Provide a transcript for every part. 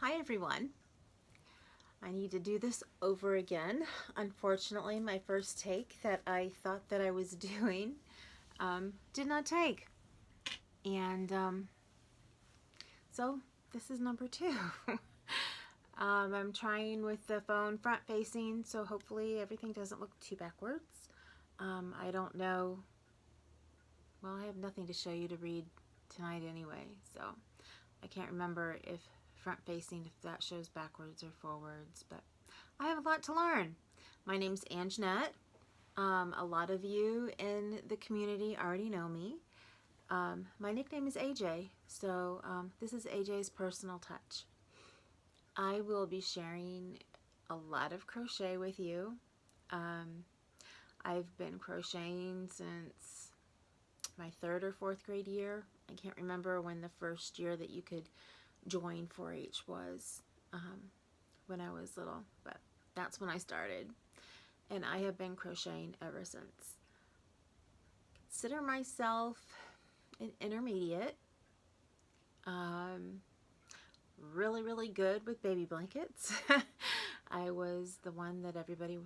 Hi everyone. I need to do this over again. Unfortunately, my first take that I thought that I was doing did not take. And so this is number two. I'm trying with the phone front facing, so hopefully everything doesn't look too backwards. I don't know. Well, I have nothing to show you to read tonight anyway, so I can't remember if front facing, if that shows backwards or forwards, but I have a lot to learn. My name's Anjanette. A lot of you in the community already know me. My nickname is AJ, so this is AJ's Personal Touch. I will be sharing a lot of crochet with you. I've been crocheting since my 3rd or 4th grade year. I can't remember when the first year that you could join 4-H was when I was little, but that's when I started, and I have been crocheting ever since. Consider myself an intermediate. Really good with baby blankets. I was the one that everybody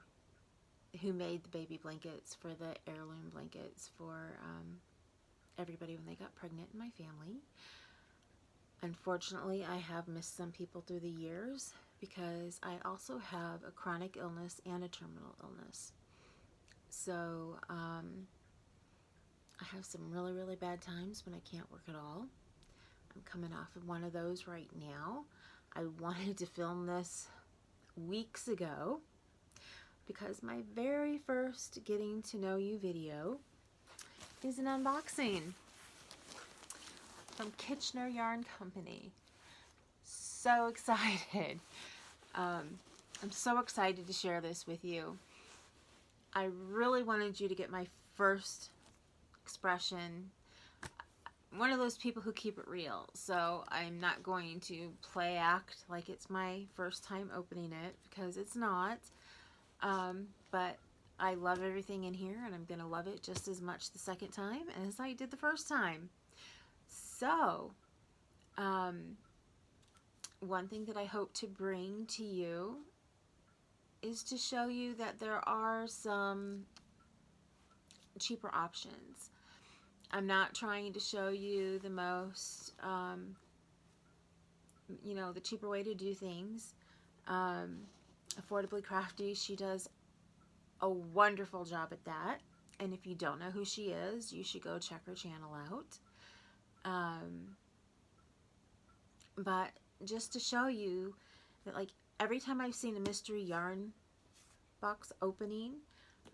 who made the baby blankets for the heirloom blankets for everybody when they got pregnant in my family. Unfortunately, I have missed some people through the years because I also have a chronic illness and a terminal illness. So I have some really bad times when I can't work at all. I'm coming off of one of those right now. I wanted to film this weeks ago because my very first getting to know you video is an unboxing from Kitchener Yarn Company. So excited. I'm so excited to share this with you. I really wanted you to get my first expression. One of those people who keep it real, so I'm not going to play act like it's my first time opening it, because it's not. But I love everything in here, and I'm going to love it just as much the second time as I did the first time. So, one thing that I hope to bring to you is to show you that there are some cheaper options. I'm not trying to show you the most, the cheaper way to do things. Affordably Crafty, she does a wonderful job at that. And if you don't know who she is, you should go check her channel out. But just to show you that, like, every time I've seen a mystery yarn box opening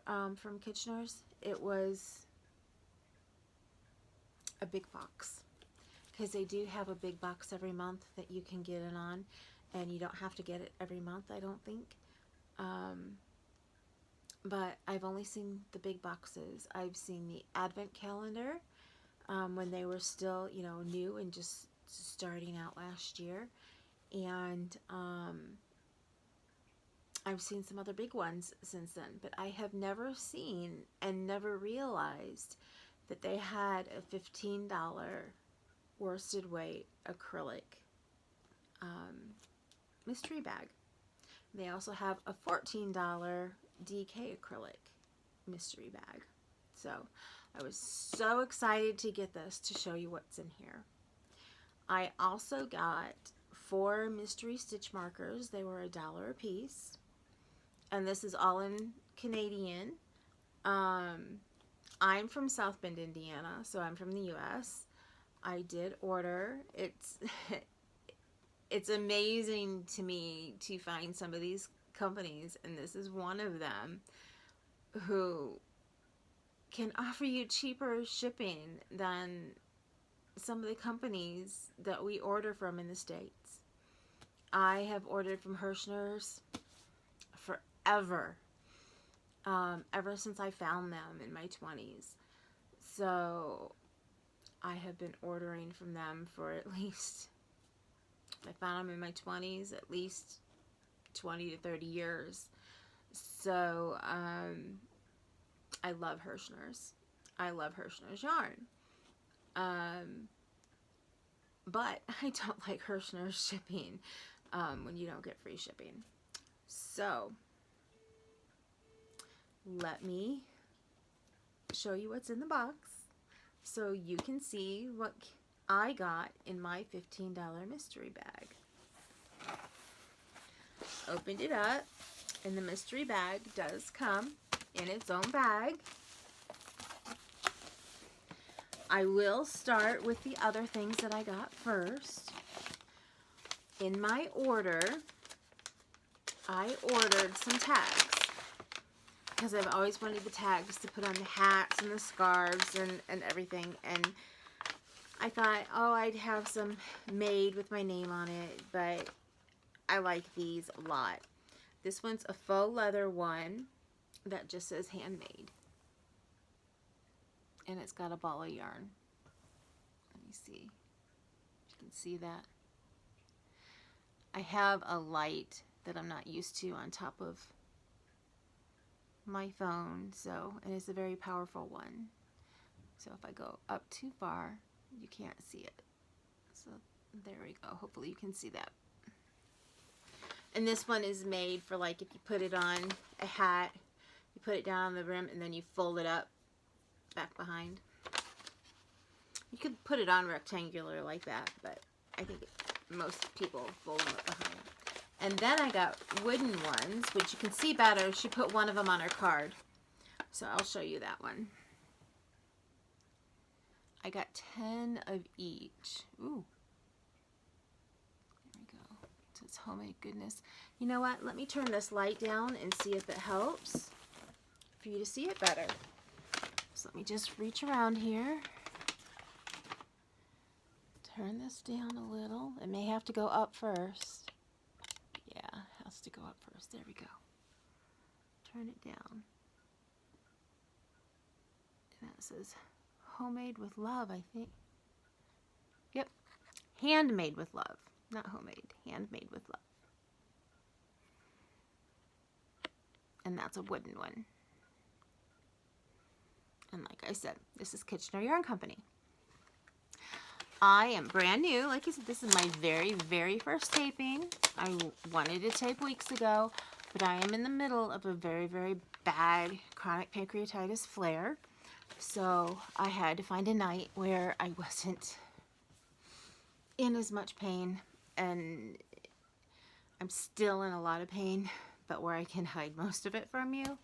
from Kitchener's, it was a big box, because they do have a big box every month that you can get in on, and you don't have to get it every month, I don't think. But I've only seen the big boxes. I've seen the advent calendar when they were still, new and just starting out last year, and I've seen some other big ones since then, but I have never seen and never realized that they had a $15 worsted weight acrylic mystery bag. They also have a $14 DK acrylic mystery bag. So I was so excited to get this to show you what's in here. I also got 4 mystery stitch markers. They were $1 a piece. And this is all in Canadian. I'm from South Bend, Indiana, so I'm from the US. I did order. It's amazing to me to find some of these companies, and this is one of them, who can offer you cheaper shipping than some of the companies that we order from in the States. I have ordered from Hirschner's forever, ever since I found them in my 20s. So I have been ordering from them for at least, I found them in my 20s, at least 20 to 30 years. So I love Hirschner's. I love Hirschner's yarn. But I don't like Hirschner's shipping. when you don't get free shipping. So let me show you what's in the box so you can see what I got in my $15 mystery bag. Opened it up, and the mystery bag does come in its own bag. I will start with the other things that I got first. In my order, I ordered some tags because I've always wanted the tags to put on the hats and the scarves and everything. And I thought, oh, I'd have some made with my name on it, but I like these a lot. This one's a faux leather one that just says handmade. And it's got a ball of yarn. Let me see. You can see that. I have a light that I'm not used to on top of my phone, so, and it's a very powerful one. So if I go up too far, you can't see it. So there we go. Hopefully you can see that. And this one is made for, like, if you put it on a hat, you put it down on the rim and then you fold it up back behind. You could put it on rectangular like that, but I think most people fold them up behind. And then I got wooden ones, which you can see better. She put one of them on her card. So I'll show you that one. I got 10 of each. Ooh. There we go. So it's homemade goodness. You know what? Let me turn this light down and see if it helps for you to see it better. So let me just reach around here. Turn this down a little. It may have to go up first. Yeah, it has to go up first. There we go. Turn it down. And that says homemade with love, I think. Yep. Handmade with love. Not homemade. Handmade with love. And that's a wooden one. And like I said, this is Kitchener Yarn Company. I am brand new. Like I said, this is my very, very first taping. I wanted to tape weeks ago, but I am in the middle of a very, very bad chronic pancreatitis flare. So I had to find a night where I wasn't in as much pain, and I'm still in a lot of pain, but where I can hide most of it from you,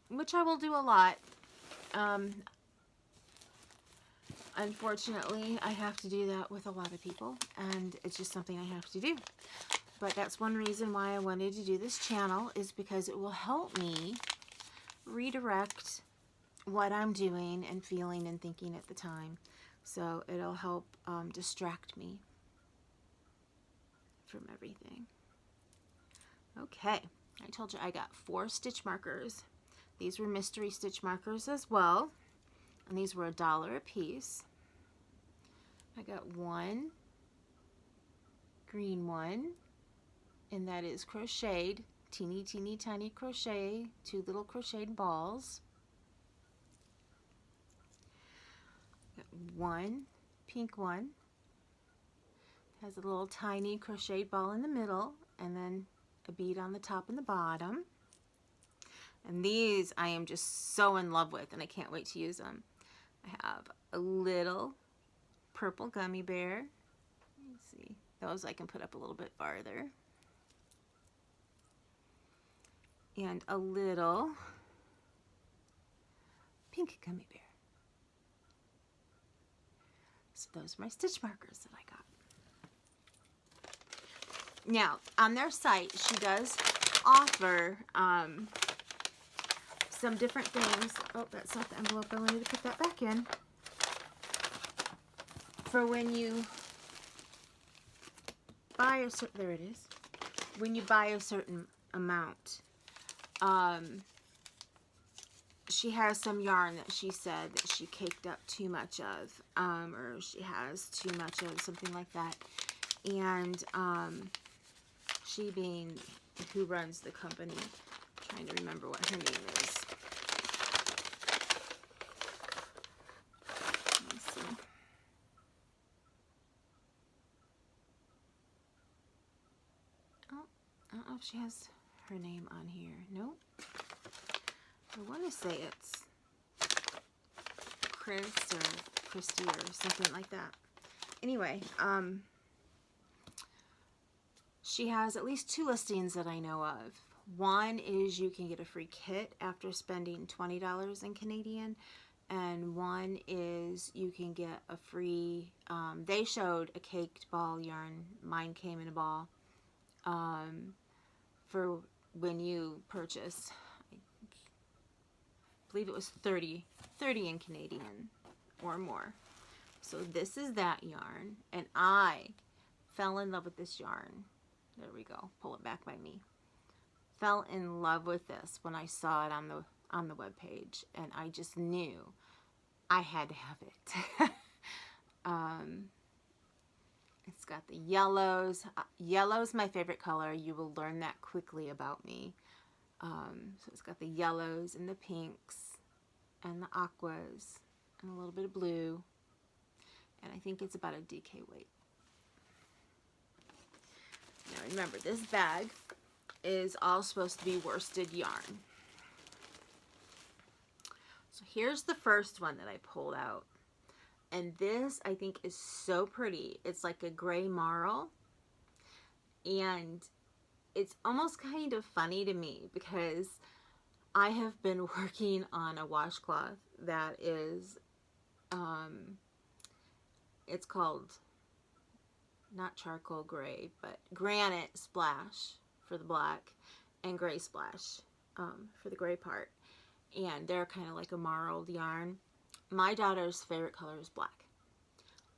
which I will do a lot. Unfortunately, I have to do that with a lot of people, and it's just something I have to do. But that's one reason why I wanted to do this channel, is because it will help me redirect what I'm doing and feeling and thinking at the time. So it'll help distract me from everything. Okay, I told you I got 4 stitch markers. These were mystery stitch markers as well. And these were $1 a piece. I got 1 green one, and that is crocheted, teeny, teeny, tiny crochet, 2 little crocheted balls. Got 1 pink one. Has a little tiny crocheted ball in the middle, and then a bead on the top and the bottom. And these I am just so in love with, and I can't wait to use them. I have a little purple gummy bear. Let's see. Those I can put up a little bit farther. And a little pink gummy bear. So those are my stitch markers that I got. Now, on their site, she does offer some different things. Oh, that's not the envelope. I wanted to put that back in. For when you buy a certain, there it is. When you buy a certain amount, she has some yarn that she said that she caked up too much of, or she has too much of, something like that. And she being who runs the company, I'm trying to remember what her name is. Let me see. know if she has her name on here. Nope. I want to say it's Chris or Christy or something like that. Anyway, she has at least 2 listings that I know of. One is you can get a free kit after spending $20 in Canadian, and one is you can get a free, they showed a caked ball yarn. Mine came in a ball, for when you purchase, I believe it was 30 in Canadian or more. So this is that yarn, and I fell in love with this yarn. There we go. Pull it back by me. Fell in love with this when I saw it on the web page, and I just knew I had to have it. It's got the yellows. Yellow's my favorite color. You will learn that quickly about me. So it's got the yellows and the pinks and the aquas and a little bit of blue. And I think it's about a DK weight. Now remember, this bag is all supposed to be worsted yarn. So here's the first one that I pulled out. And this, I think, is so pretty. It's like a gray marl. And it's almost kind of funny to me because I have been working on a washcloth that is, it's called, not charcoal gray, but granite splash for the black and gray splash for the gray part. And they're kind of like a marled yarn. My daughter's favorite color is black.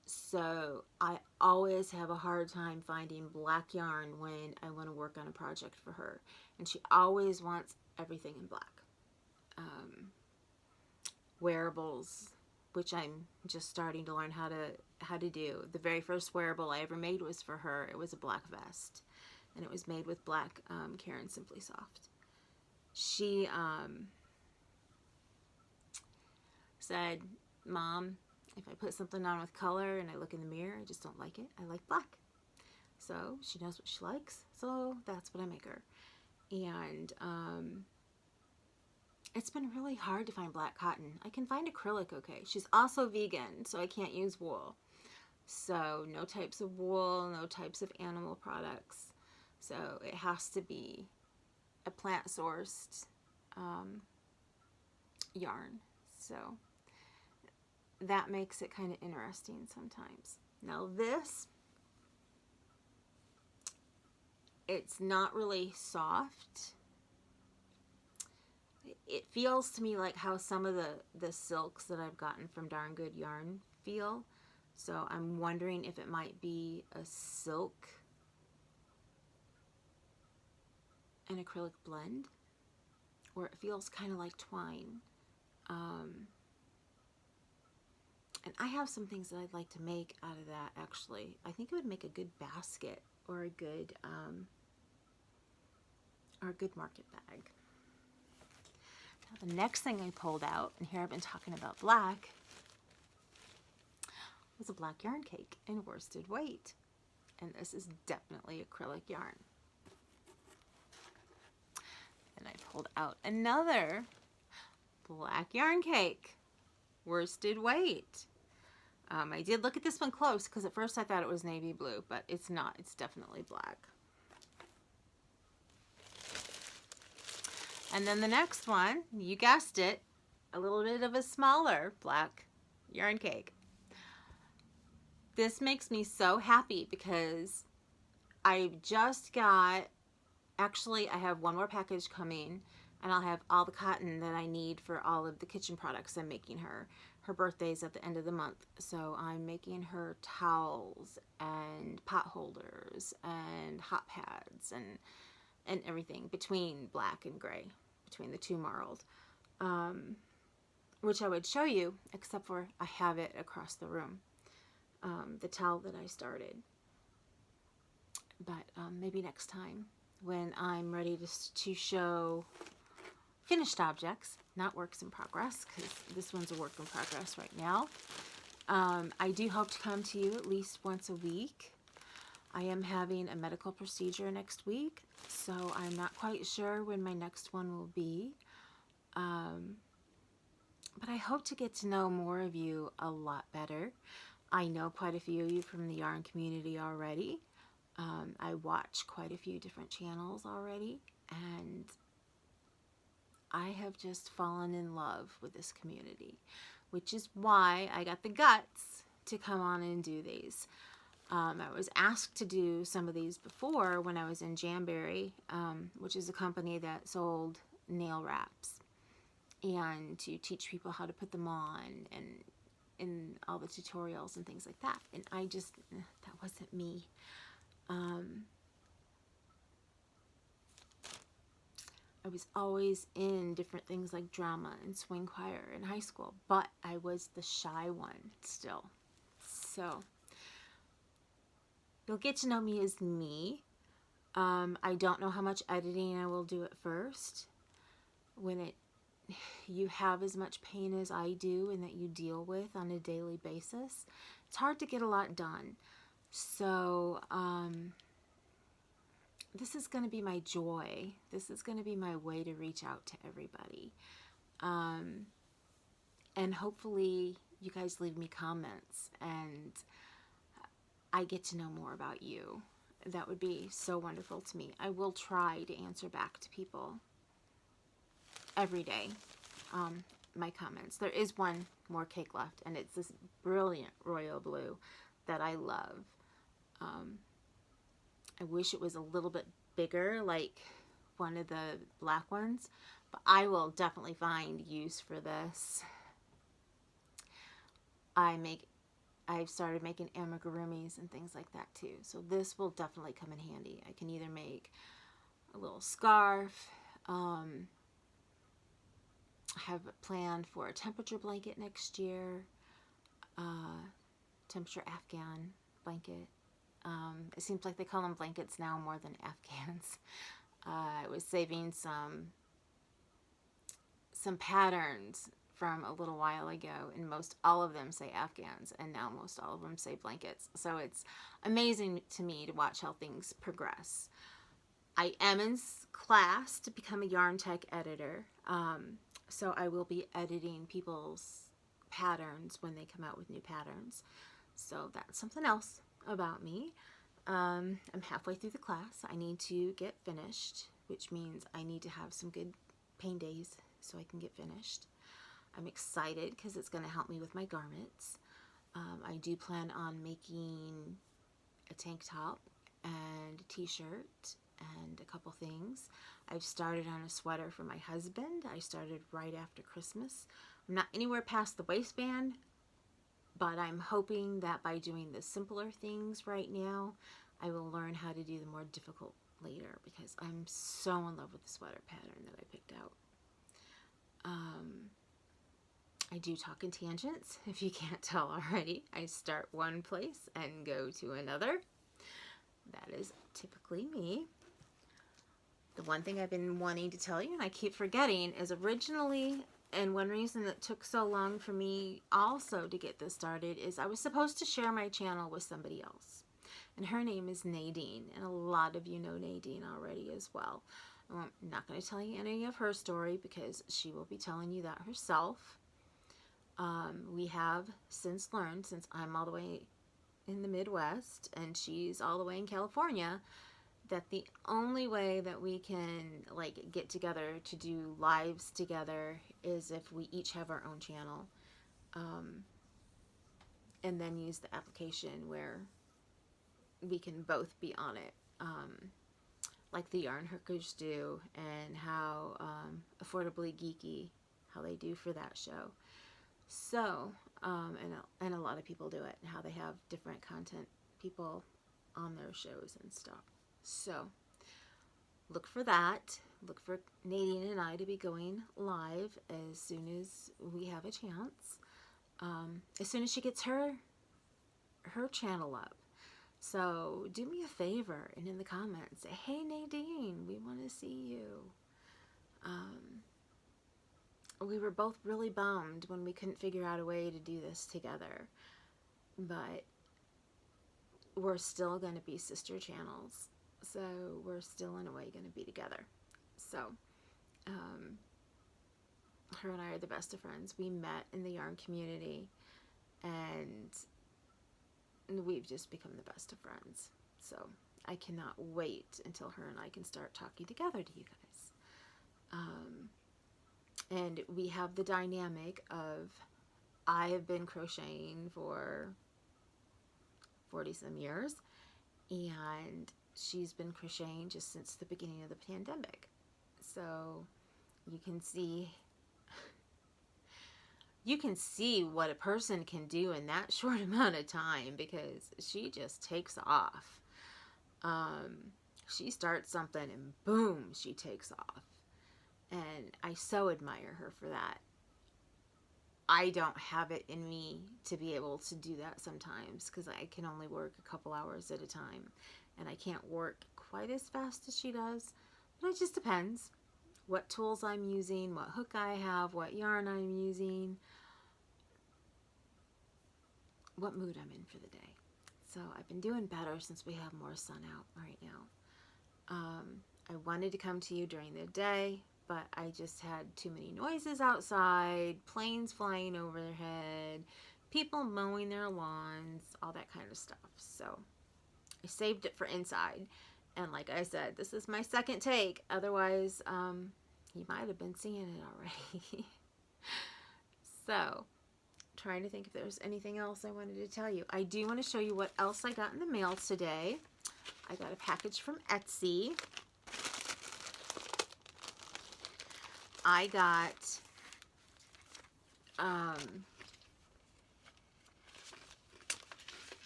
So I always have a hard time finding black yarn when I want to work on a project for her. And she always wants everything in black. Wearables, which I'm just starting to learn how to do. The very first wearable I ever made was for her. It was a black vest. And it was made with black Karen Simply Soft. She said, Mom, if I put something on with color and I look in the mirror, I just don't like it. I like black. So she knows what she likes. So that's what I make her. And it's been really hard to find black cotton. I can find acrylic okay. She's also vegan, so I can't use wool. So no types of wool, no types of animal products. So it has to be a plant-sourced yarn. So that makes it kind of interesting sometimes. Now this, it's not really soft. It feels to me like how some of the silks that I've gotten from Darn Good Yarn feel. So I'm wondering if it might be a silk and acrylic blend, or it feels kind of like twine. And I have some things that I'd like to make out of that, actually. I think it would make a good basket or a good market bag. Now, the next thing I pulled out, and here I've been talking about black, was a black yarn cake in worsted weight. And this is definitely acrylic yarn. And I pulled out another black yarn cake, worsted weight. I did look at this one close because at first I thought it was navy blue, but it's not. It's definitely black. And then the next one, you guessed it, a little bit of a smaller black yarn cake. This makes me so happy because I just got, actually I have one more package coming, and I'll have all the cotton that I need for all of the kitchen products I'm making her. Her birthday's at the end of the month, so I'm making her towels and pot holders and hot pads and everything between black and gray, between the two marled, which I would show you, except for I have it across the room, the towel that I started. But maybe next time when I'm ready to show finished objects, not works in progress, because this one's a work in progress right now. I do hope to come to you at least once a week. I am having a medical procedure next week, So I'm not quite sure when my next one will be. But I hope to get to know more of you a lot better. I know quite a few of you from the yarn community already. I watch quite a few different channels already, and I have just fallen in love with this community, which is why I got the guts to come on and do these. I was asked to do some of these before when I was in Jamberry, which is a company that sold nail wraps, and to teach people how to put them on and in all the tutorials and things like that. And I just, that wasn't me. I was always in different things like drama and swing choir in high school, but I was the shy one still. So you'll get to know me as me. I don't know how much editing I will do at first. When you have as much pain as I do and that you deal with on a daily basis, it's hard to get a lot done. So this is going to be my joy. This is going to be my way to reach out to everybody. And hopefully you guys leave me comments and I get to know more about you. That would be so wonderful to me. I will try to answer back to people every day, my comments. There is one more cake left, and it's this brilliant royal blue that I love. I wish it was a little bit bigger, like one of the black ones, but I will definitely find use for this. I've started making amigurumis and things like that too, so this will definitely come in handy. I can either make a little scarf. I have planned for a temperature blanket next year, temperature Afghan blanket. It seems like they call them blankets now more than Afghans. I was saving some patterns from a little while ago, and most all of them say Afghans, and now most all of them say blankets. So it's amazing to me to watch how things progress. I am in class to become a yarn tech editor, so I will be editing people's patterns when they come out with new patterns. So that's something else about me. I'm halfway through the class. I need to get finished, which means I need to have some good pain days so I can get finished. I'm excited because it's going to help me with my garments. I do plan on making a tank top and a t-shirt and a couple things. I've started on a sweater for my husband. I started right after Christmas. I'm not anywhere past the waistband, but I'm hoping that by doing the simpler things right now, I will learn how to do the more difficult later, because I'm so in love with the sweater pattern that I picked out. I do talk in tangents, if you can't tell already. I start one place and go to another. That is typically me. The one thing I've been wanting to tell you, and I keep forgetting, is originally, and one reason that took so long for me also to get this started, is I was supposed to share my channel with somebody else. And her name is Nadine, and a lot of you know Nadine already as well. I'm not going to tell you any of her story because she will be telling you that herself. We have since learned, since I'm all the way in the Midwest and she's all the way in California, that the only way that we can like get together to do lives together is if we each have our own channel, and then use the application where we can both be on it, like the Yarn Hookers do, and how Affordably Geeky, how they do for that show. So, and a lot of people do it, and how they have different content people on their shows and stuff. So, look for that. Look for Nadine and I to be going live as soon as we have a chance. As soon as she gets her channel up. So, do me a favor and in the comments say, "Hey Nadine, we want to see you." We were both really bummed when we couldn't figure out a way to do this together, but we're still going to be sister channels. So we're still in a way going to be together. So her and I are the best of friends. We met in the yarn community, and we've just become the best of friends. So I cannot wait until her and I can start talking together to you guys. And we have the dynamic of, I have been crocheting for 40 some years, and she's been crocheting just since the beginning of the pandemic. So you can see what a person can do in that short amount of time, because she just takes off. She starts something and boom, she takes off. And I so admire her for that. I don't have it in me to be able to do that sometimes, because I can only work a couple hours at a time, and I can't work quite as fast as she does. But it just depends what tools I'm using, what hook I have, what yarn I'm using, what mood I'm in for the day. So I've been doing better since we have more sun out right now. I wanted to come to you during the day, but I just had too many noises outside, planes flying overhead, people mowing their lawns, all that kind of stuff. So I saved it for inside. And like I said, this is my second take. Otherwise, you might have been seeing it already. So, trying to think if there's anything else I wanted to tell you. I do want to show you what else I got in the mail today. I got a package from Etsy. I got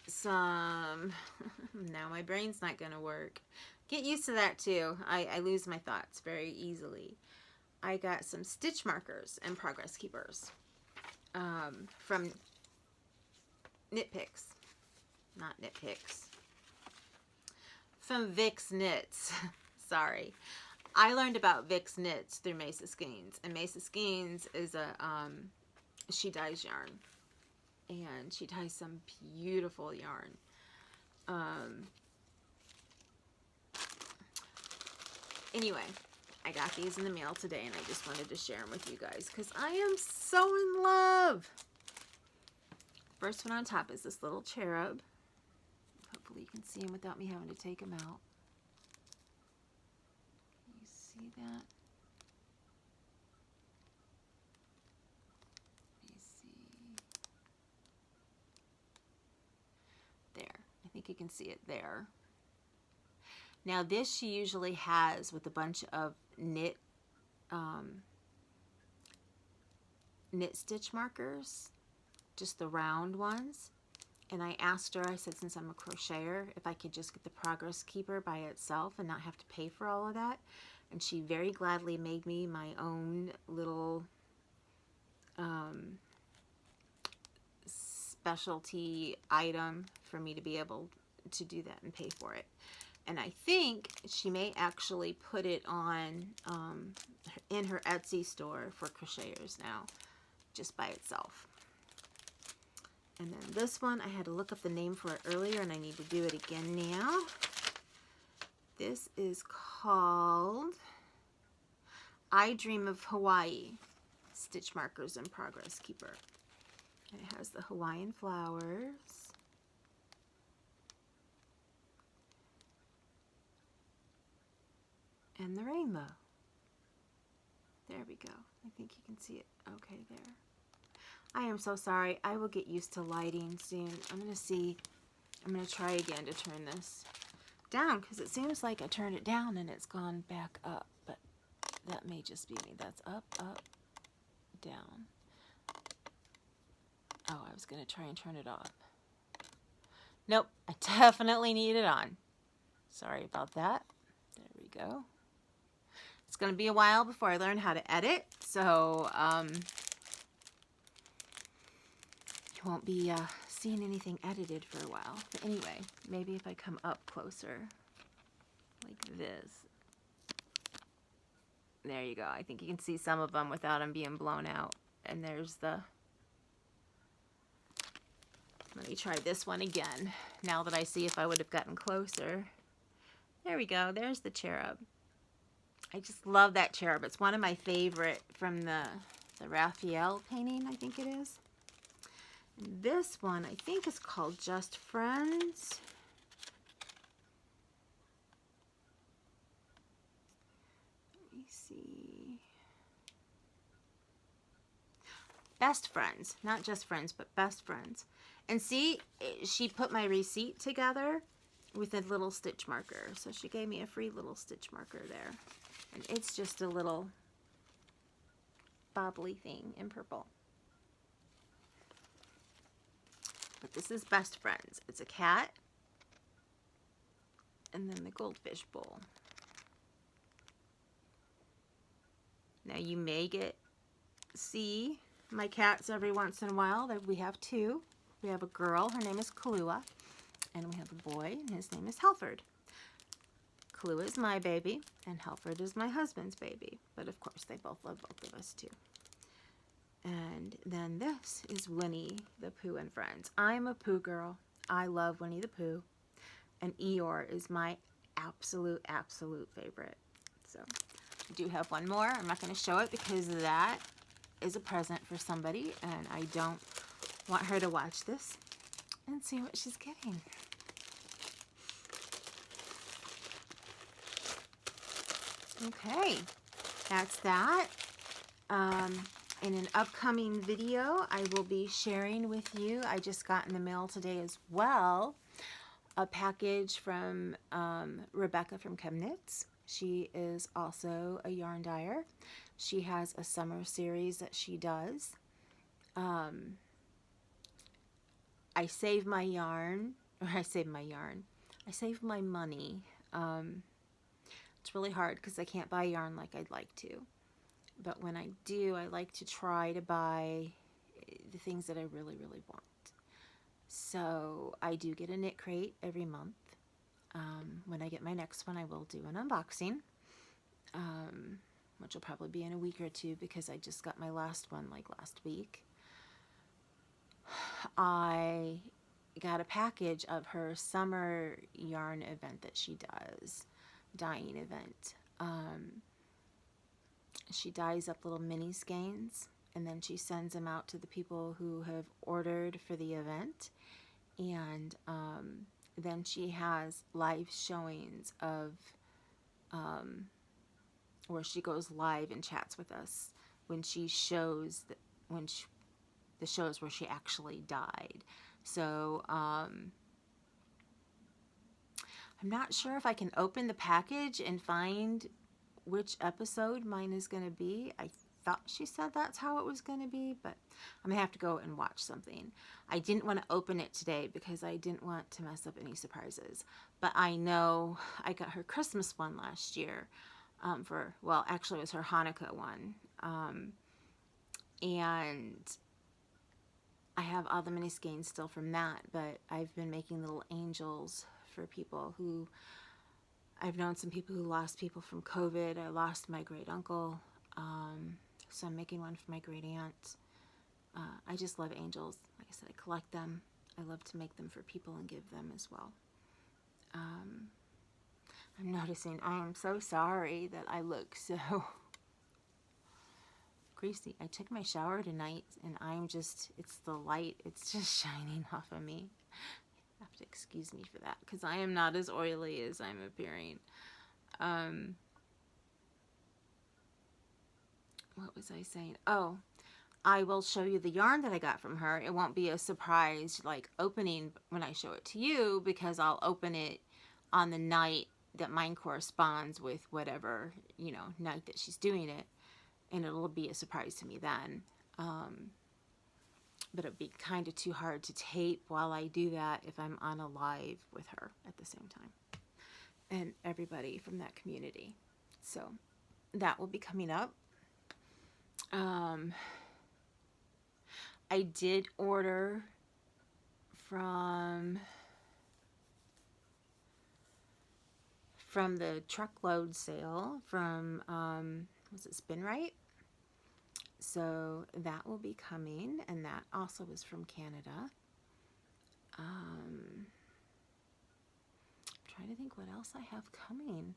some, now my brain's not going to work. Get used to that too. I lose my thoughts very easily. I got some stitch markers and progress keepers from Knitpicks. Not Knitpicks. From Vic's Knits. Sorry. I learned about Vic's Knits through Mesa Skeins. And Mesa Skeins is a, she dyes yarn. And she dyes some beautiful yarn. Anyway, I got these in the mail today, and I just wanted to share them with you guys because I am so in love. First one on top is this little cherub. Hopefully you can see him without me having to take him out. You see that? Let me see. There. I think you can see it there. Now this she usually has with a bunch of knit stitch markers, just the round ones. And I asked her, I said, since I'm a crocheter, if I could just get the progress keeper by itself and not have to pay for all of that. And she very gladly made me my own little specialty item for me to be able to do that and pay for it. And I think she may actually put it on in her Etsy store for crocheters now, just by itself. And then this one, I had to look up the name for it earlier, and I need to do it again now. This is called I Dream of Hawaii, Stitch Markers and Progress Keeper. And it has the Hawaiian flowers. And the rainbow. There we go. I think you can see it. Okay, there. I am so sorry. I will get used to lighting soon. I'm going to try again to turn this down, because it seems like I turned it down and it's gone back up. But that may just be me. That's up, up, down. Oh, I was going to try and turn it off. Nope, I definitely need it on. Sorry about that. There we go. It's going to be a while before I learn how to edit, so you won't be seeing anything edited for a while. But anyway, maybe if I come up closer, like this. There you go. I think you can see some of them without them being blown out. And there's the... Let me try this one again, now that I see if I would have gotten closer. There we go. There's the cherub. I just love that cherub. It's one of my favorite from the Raphael painting, I think it is. And this one, I think, is called Just Friends. Let me see. Best Friends. Not Just Friends, but Best Friends. And see, she put my receipt together with a little stitch marker. So she gave me a free little stitch marker there. And it's just a little bobbly thing in purple. But this is Best Friends. It's a cat. And then the goldfish bowl. Now you may see my cats every once in a while. We have two. We have a girl, her name is Kahlua. And we have a boy, and his name is Halford. Kahlua is my baby, and Halford is my husband's baby. But of course, they both love both of us too. And then this is Winnie the Pooh and Friends. I'm a Pooh girl. I love Winnie the Pooh. And Eeyore is my absolute favorite. So I do have one more. I'm not going to show it because that is a present for somebody. And I don't want her to watch this and see what she's getting. Okay, that's that. In an upcoming video, I will be sharing with you, I just got in the mail today as well, a package from Rebecca from Chemknits. She is also a yarn dyer. She has a summer series that she does. I save my yarn, or I save my money. It's really hard because I can't buy yarn like I'd like to. But when I do, I like to try to buy the things that I really want. So I do get a knit crate every month. When I get my next one, I will do an unboxing, which will probably be in a week or two because I just got my last one like last week. I got a package of her summer yarn event that she does, dyeing event. She dyes up little mini skeins, and then she sends them out to the people who have ordered for the event. And then she has live showings of where she goes live and chats with us when she shows the shows where she actually dyed. So I'm not sure if I can open the package and find which episode mine is going to be. I thought she said that's how it was going to be, but I'm going to have to go and watch something. I didn't want to open it today because I didn't want to mess up any surprises. But I know I got her Christmas one last year well, actually it was her Hanukkah one. And I have all the mini skeins still from that, but I've been making little angels for people who, I've known some people who lost people from COVID. I lost my great uncle, so I'm making one for my great aunt. I just love angels. Like I said, I collect them. I love to make them for people and give them as well. I'm noticing I am so sorry that I look so greasy. I took my shower tonight and I'm just, it's the light, it's just shining off of me. You have to excuse me for that because I am not as oily as I'm appearing. What was I saying? Oh, I will show you the yarn that I got from her. It won't be a surprise like opening when I show it to you because I'll open it on the night that mine corresponds with whatever, you know, night that she's doing it. And it'll be a surprise to me then. But it'd be kind of too hard to tape while I do that if I'm on a live with her at the same time. And everybody from that community. So that will be coming up. I did order from the truckload sale from, was it Spin Right? So that will be coming, and that also is from Canada. I'm trying to think what else I have coming.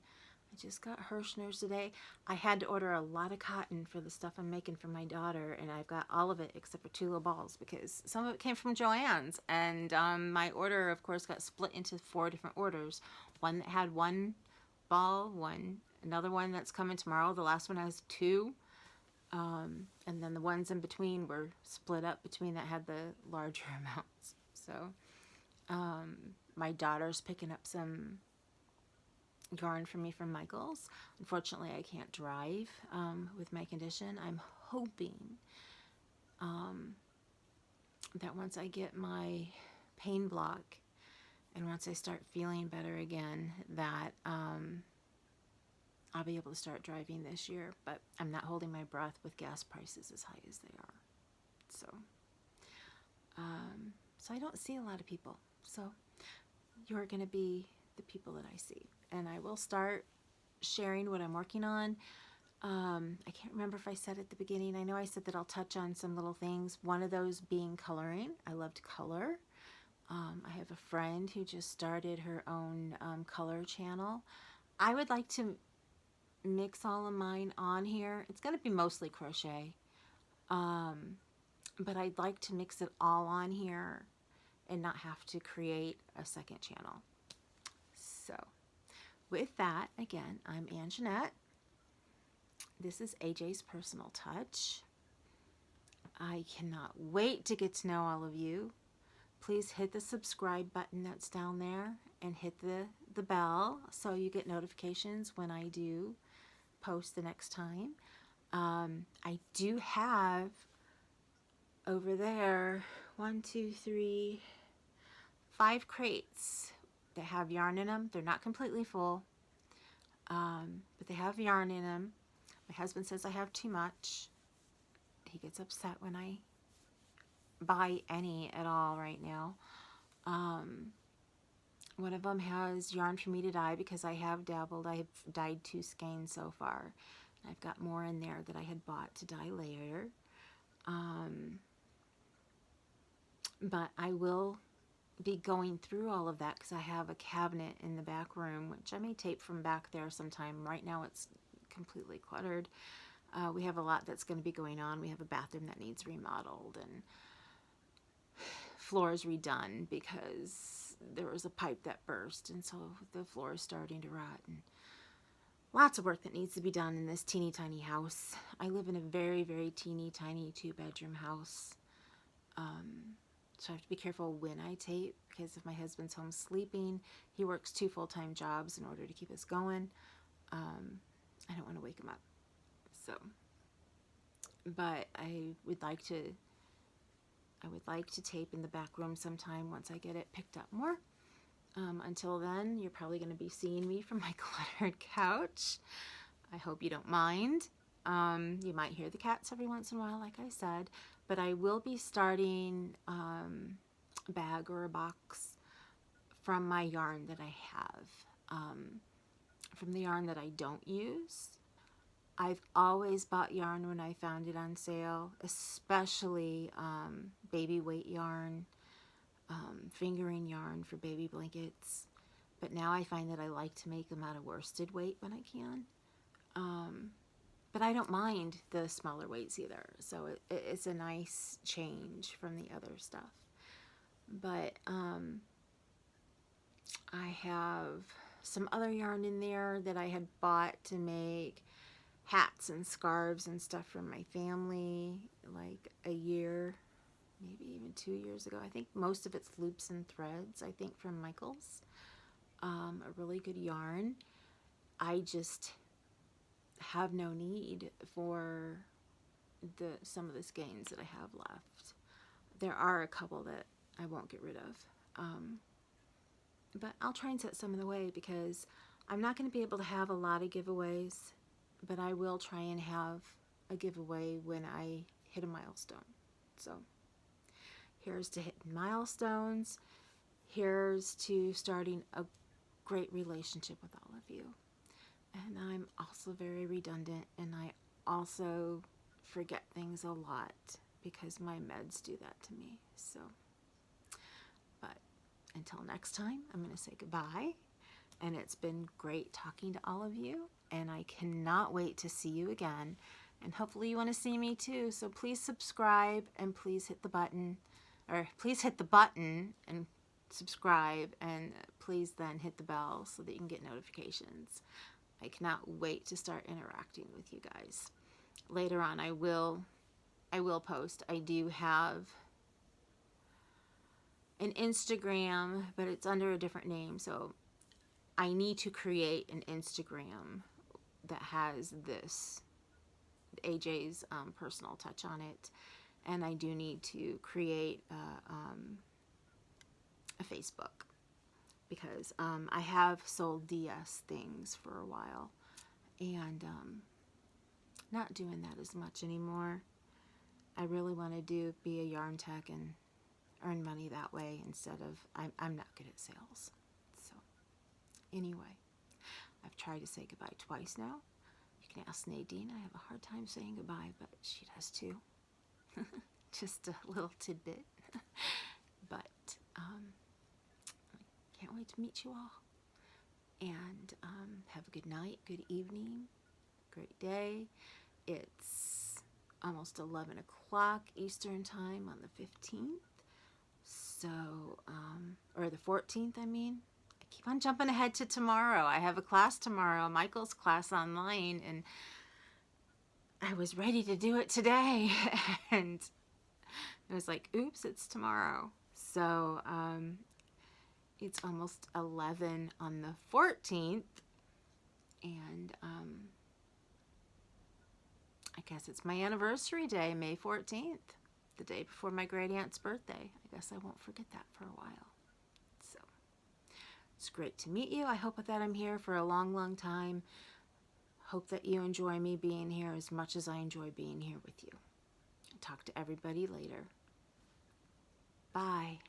I just got Hirschner's today. I had to order a lot of cotton for the stuff I'm making for my daughter, and I've got all of it except for 2 little balls because some of it came from Joann's. And my order, of course, got split into 4 different orders. One that had 1 ball, another one that's coming tomorrow. The last one has 2. And then the ones in between were split up between that had the larger amounts. So my daughter's picking up some yarn for me from Michael's. Unfortunately, I can't drive with my condition. I'm hoping that once I get my pain block and once I start feeling better again, that I'll be able to start driving this year. But I'm not holding my breath with gas prices as high as they are. So I don't see a lot of people. So you're going to be the people that I see. And I will start sharing what I'm working on. I can't remember if I said at the beginning. I know I said that I'll touch on some little things. One of those being coloring. I love to color. I have a friend who just started her own color channel. I would like to mix all of mine on here. It's going to be mostly crochet. But I'd like to mix it all on here and not have to create a second channel. So with that, again, I'm Ann Jeanette. This is AJ's Personal Touch. I cannot wait to get to know all of you. Please hit the subscribe button that's down there and hit the bell so you get notifications when I do post the next time. I do have over there 5 crates that have yarn in them. They're not completely full, but they have yarn in them. My husband says I have too much. He gets upset when I buy any at all right now. One of them has yarn for me to dye because I have dabbled. I have dyed 2 skeins so far. I've got more in there that I had bought to dye later. But I will be going through all of that because I have a cabinet in the back room, which I may tape from back there sometime. Right now it's completely cluttered. We have a lot that's going to be going on. We have a bathroom that needs remodeled and floors redone because there was a pipe that burst, and so the floor is starting to rot, and lots of work that needs to be done in this teeny tiny house. I live in a very, very teeny tiny 2-bedroom house. So I have to be careful when I tape because if my husband's home sleeping, he works 2 full-time jobs in order to keep us going. I don't want to wake him up. So, but I would like to tape in the back room sometime once I get it picked up more. Until then, you're probably going to be seeing me from my cluttered couch. I hope you don't mind. You might hear the cats every once in a while, like I said, but I will be starting a bag or a box from my yarn that I have, from the yarn that I don't use. I've always bought yarn when I found it on sale, especially baby weight yarn, fingering yarn for baby blankets. But now I find that I like to make them out of worsted weight when I can. But I don't mind the smaller weights either. So it's a nice change from the other stuff. But I have some other yarn in there that I had bought to make hats and scarves and stuff from my family like a year, maybe even 2 years ago. I think most of it's loops and threads, I think from Michael's. A really good yarn. I just have no need for some of the skeins that I have left. There are a couple that I won't get rid of. But I'll try and set some of the way because I'm not going to be able to have a lot of giveaways, but I will try and have a giveaway when I hit a milestone. So here's to hitting milestones. Here's to starting a great relationship with all of you. And I'm also very redundant, and I also forget things a lot because my meds do that to me. So, but until next time, I'm going to say goodbye. And it's been great talking to all of you, and I cannot wait to see you again. And hopefully you want to see me too. So please subscribe, and please hit the button, or please hit the button and subscribe, and please then hit the bell so that you can get notifications. I cannot wait to start interacting with you guys. Later on I will post. I do have an Instagram, but it's under a different name, so I need to create an Instagram that has this AJ's personal touch on it, and I do need to create a Facebook, because I have sold DS things for a while, and not doing that as much anymore. I really want to be a yarn tech and earn money that way instead of, I'm not good at sales. So anyway, I've tried to say goodbye twice now. You can ask Nadine. I have a hard time saying goodbye, but she does too. Just a little tidbit. But can't wait to meet you all. And have a good night, good evening, great day. It's almost 11 o'clock Eastern time on the 15th. So, or the 14th, I mean. I keep on jumping ahead to tomorrow. I have a class tomorrow, Michael's class online, and I was ready to do it today. And I was like, oops, it's tomorrow. So, it's almost 11 on the 14th, and I guess it's my anniversary day, May 14th, the day before my great aunt's birthday. I guess I won't forget that for a while. So it's great to meet you. I hope that I'm here for a long, long time. Hope that you enjoy me being here as much as I enjoy being here with you. Talk to everybody later. Bye.